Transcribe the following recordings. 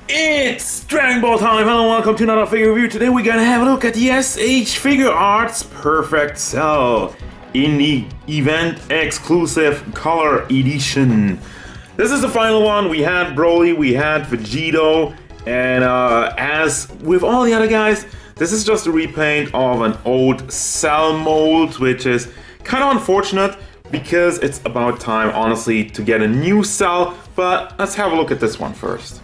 It's Dragon Ball time! Hello and welcome to another figure review. Today we're gonna have a look at the SH Figuarts Perfect Cell in the event exclusive color edition. This is the final one. We had Broly, we had Vegito, and as with all the other guys, this is just a repaint of an old cell mold, which is kind of unfortunate because it's about time, honestly, to get a new cell. But let's have a look at this one first.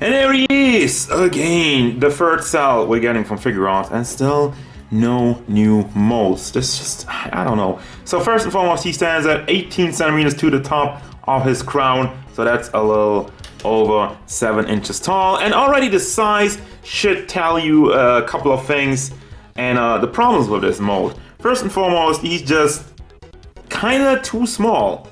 And there he is, again, the third cell we're getting from Figuarts, and still no new molds. This just, I don't know. So first and foremost, he stands at 18 centimeters to the top of his crown, so that's a little over 7 inches tall, and already the size should tell you a couple of things and the problems with this mold. First and foremost, he's just kinda too small.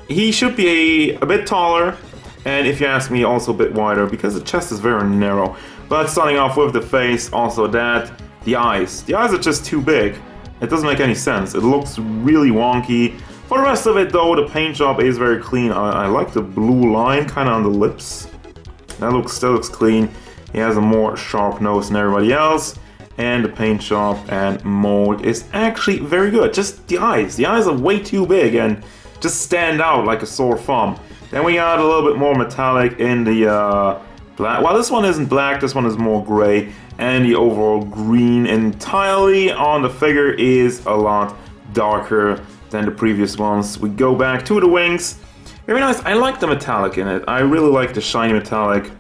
He should be a bit taller, and if you ask me, also a bit wider, because the chest is very narrow. But starting off with the face, also that, the eyes are just too big. It doesn't make any sense. It looks really wonky. For the rest of it though, the paint job is very clean. I like the blue line kind of on the lips. That still looks clean. He has a more sharp nose than everybody else. And the paint job and mold is actually very good. Just the eyes. The eyes are way too big and just stand out like a sore thumb. Then we got a little bit more metallic in the black. Well, this one isn't black, this one is more gray. And the overall green entirely on the figure is a lot darker than the previous ones. We go back to the wings. Very nice. I like the metallic in it. I really like the shiny metallic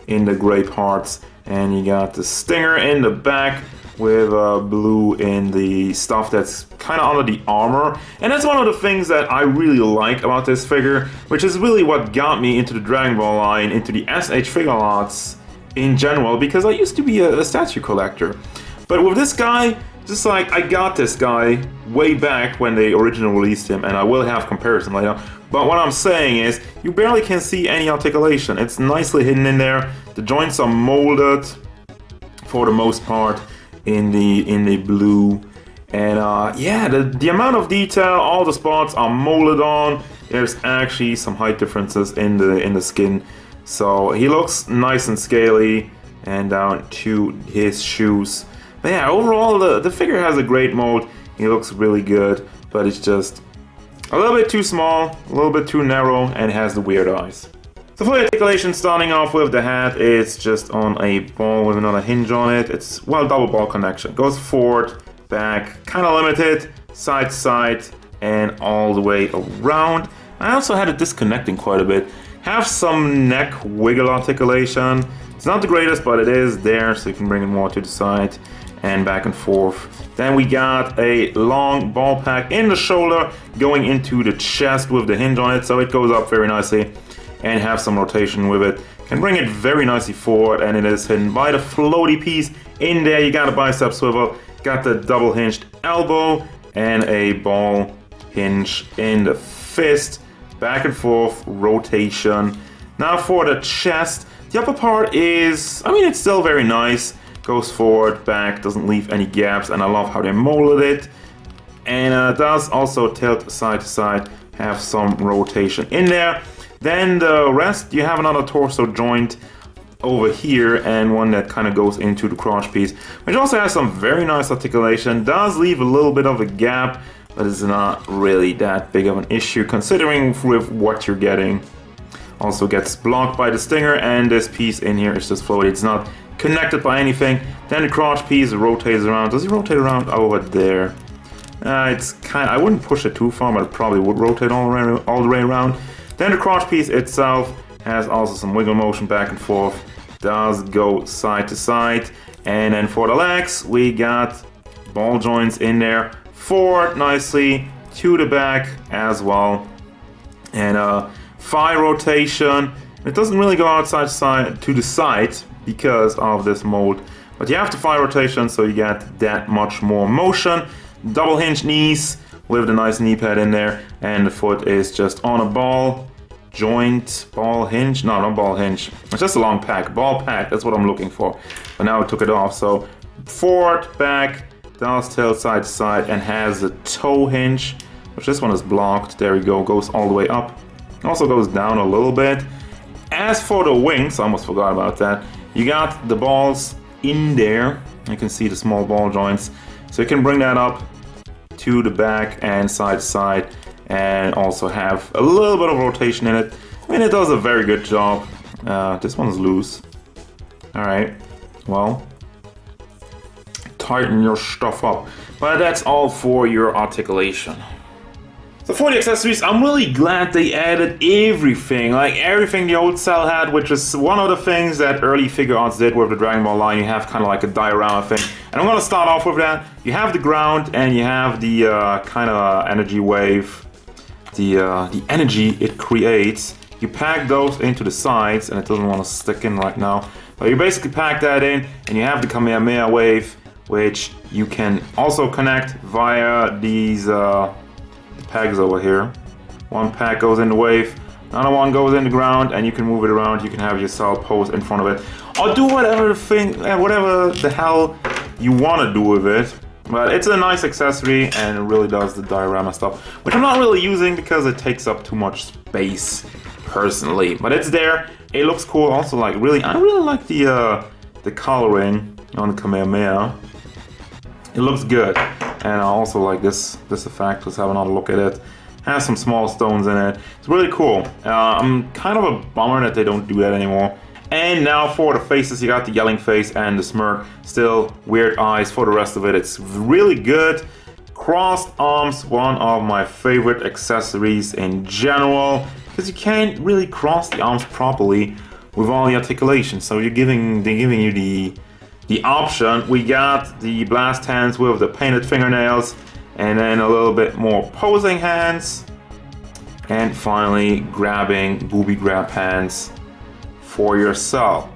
in the gray parts. And you got the stinger in the back with blue in the stuff that's kind of under the armor. And that's one of the things that I really like about this figure, which is really what got me into the Dragon Ball line, into the SH Figuarts in general, because I used to be a statue collector. But with this guy, just like, I got this guy way back when they originally released him, and I will have comparison later. But what I'm saying is, you barely can see any articulation. It's nicely hidden in there. The joints are molded for the most part in the blue, and yeah, the amount of detail, all the spots are molded on. There's actually some height differences in the skin, so he looks nice and scaly, and down to his shoes. But yeah, overall the figure has a great mold. He looks really good, but it's just a little bit too small, a little bit too narrow, and has the weird eyes. So for the articulation, starting off with the hat, it's just on a ball with another hinge on it. It's, well, double ball connection. Goes forward, back, kind of limited, side to side, and all the way around. I also had it disconnecting quite a bit. Have some neck wiggle articulation. It's not the greatest, but it is there, so you can bring it more to the side and back and forth. Then we got a long ball pack in the shoulder going into the chest with the hinge on it, so it goes up very nicely. And have some rotation with it. Can bring it very nicely forward, and it is hidden by the floaty piece in there. You got a bicep swivel, got the double hinged elbow, and a ball hinge in the fist. Back and forth rotation. Now for the chest, the upper part is, I mean, it's still very nice. Goes forward, back, doesn't leave any gaps, and I love how they molded it. And does also tilt side to side, have some rotation in there. Then the rest, you have another torso joint over here, and one that kind of goes into the crotch piece, which also has some very nice articulation. Does leave a little bit of a gap, but it's not really that big of an issue considering with what you're getting. Also gets blocked by the stinger, and this piece in here is just floaty. It's not connected by anything. Then the crotch piece rotates around. Does he rotate around over there? It's kind of, I wouldn't push it too far, but it probably would rotate all the way around. Then the crotch piece itself has also some wiggle motion back and forth, does go side to side. And then for the legs, we got ball joints in there, forward nicely, to the back as well. And thigh rotation, it doesn't really go outside to the side because of this mold. But you have the thigh rotation, so you get that much more motion. Double hinge knees, with the nice knee pad in there, and the foot is just on a ball joint, ball hinge, no, not ball hinge, it's just a long pack, ball pack, that's what I'm looking for, but now I took it off. So forward, back, does tilt side to side, and has a toe hinge, which this one is blocked. There we go, goes all the way up, also goes down a little bit, As for the wings, I almost forgot about that. You got the balls in there. You can see the small ball joints. So you can bring that up to the back and side to side, and also have a little bit of rotation in it. I mean, it does a very good job. This one's loose. Alright, well, tighten your stuff up. But that's all for your articulation. So for the accessories, I'm really glad they added everything, like everything the old cell had, which is one of the things that early Figuarts did with the Dragon Ball line. You have kind of like a diorama thing. And I'm going to start off with that. You have the ground and you have the kind of energy wave, the energy it creates. You pack those into the sides, and it doesn't want to stick in right now. But you basically pack that in, and you have the Kamehameha wave, which you can also connect via these pegs over here. One pack goes in the wave, another one goes in the ground, and you can move it around. You can have your cell pose in front of it, or do whatever the hell you want to do with it. But it's a nice accessory, and it really does the diorama stuff, which I'm not really using because it takes up too much space personally. But it's there. It looks cool. Also, like I really like the coloring on the Kamehameha. It looks good. And I also like this effect. Let's have another look at it. Has some small stones in it. It's really cool. I'm kind of a bummer that they don't do that anymore. And now for the faces, you got the yelling face and the smirk. Still weird eyes. For the rest of it, it's really good. Crossed arms, one of my favorite accessories in general, because you can't really cross the arms properly with all the articulation. So they're giving you the option. We got the blast hands with the painted fingernails, and then a little bit more posing hands, and finally grabbing booby grab hands for your cell.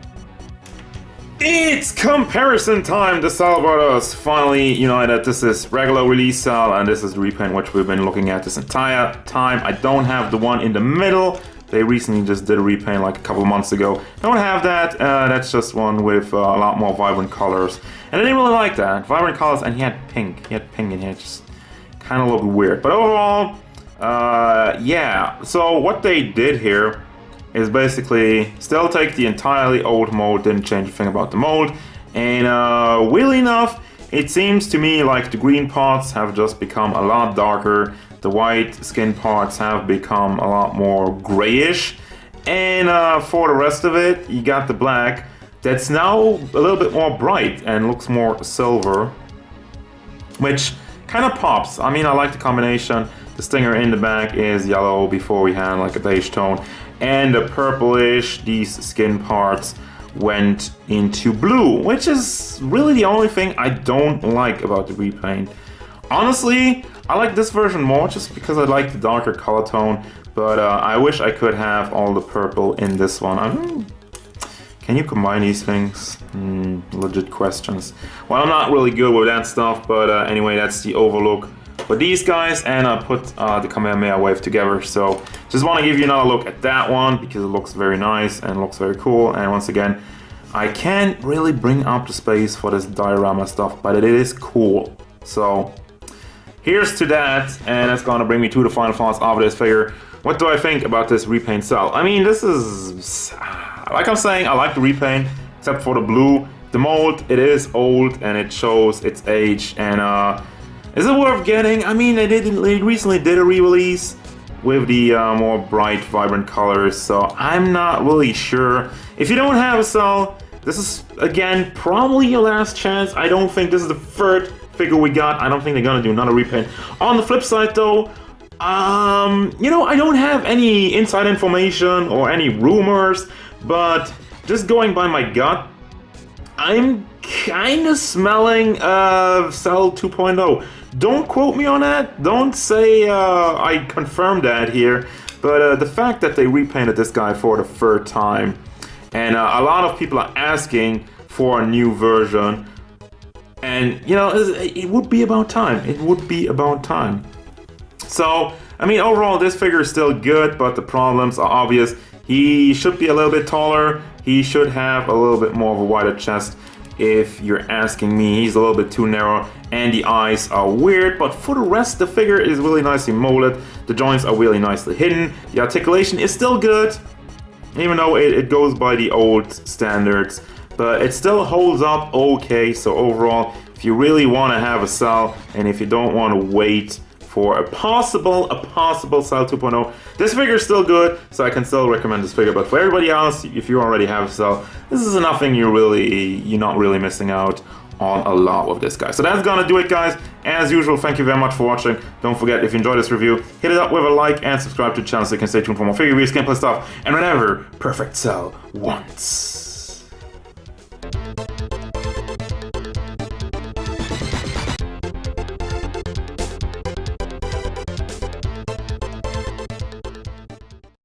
It's comparison time. The Cell Brothers finally united. This is regular release cell, and this is the repaint which we've been looking at this entire time. I don't have the one in the middle. They recently just did a repaint like a couple of months ago. Don't have that. That's just one with a lot more vibrant colors. And I didn't really like that. Vibrant colors, and he had pink. He had pink in here. Just kind of looked weird. But overall, yeah. So what they did here is basically still take the entirely old mold, didn't change a thing about the mold. And weirdly enough, it seems to me like the green parts have just become a lot darker. The white skin parts have become a lot more grayish. And for the rest of it, you got the black that's now a little bit more bright and looks more silver, which kind of pops. I mean, I like the combination. The stinger in the back is yellow before we had like a beige tone. And the purplish, these skin parts went into blue, which is really the only thing I don't like about the repaint. Honestly, I like this version more just because I like the darker color tone, but I wish I could have all the purple in this one. Can you combine these things? Legit questions. Well, I'm not really good with that stuff, but anyway, that's the overlook for these guys, and I put the Kamehameha wave together. So just want to give you another look at that one because it looks very nice and looks very cool. And once again, I can't really bring up the space for this diorama stuff, but it is cool. So here's to that, and that's gonna bring me to the final thoughts of this figure. What do I think about this repaint cell? I mean, this is, like I'm saying, I like the repaint, except for the blue. The mold, it is old and it shows its age. And is it worth getting? I mean, they recently did a re-release with the more bright, vibrant colors, so I'm not really sure. If you don't have a cell, this is, again, probably your last chance. I don't think this is the third figure we got. I don't think they're gonna do another repaint. On the flip side though, you know, I don't have any inside information or any rumors, but just going by my gut, I'm kind of smelling Cell 2.0. Don't quote me on that. Don't say I confirmed that here, but the fact that they repainted this guy for the third time, and a lot of people are asking for a new version. And, you know, it would be about time. It would be about time. So, I mean, overall, this figure is still good, but the problems are obvious. He should be a little bit taller. He should have a little bit more of a wider chest. If you're asking me, he's a little bit too narrow, and the eyes are weird. But for the rest, the figure is really nicely molded. The joints are really nicely hidden. The articulation is still good. even though it goes by the old standards, but it still holds up okay. So overall, if you really want to have a cell, and if you don't want to wait for a possible cell 2.0, this figure is still good, so I can still recommend this figure. But for everybody else, if you already have a cell, this is nothing you're not really missing out on a lot with this guy. So that's gonna do it, guys. As usual, thank you very much for watching. Don't forget, if you enjoyed this review, hit it up with a like and subscribe to the channel so you can stay tuned for more figure reviews, gameplay stuff, and whatever Perfect Cell wants.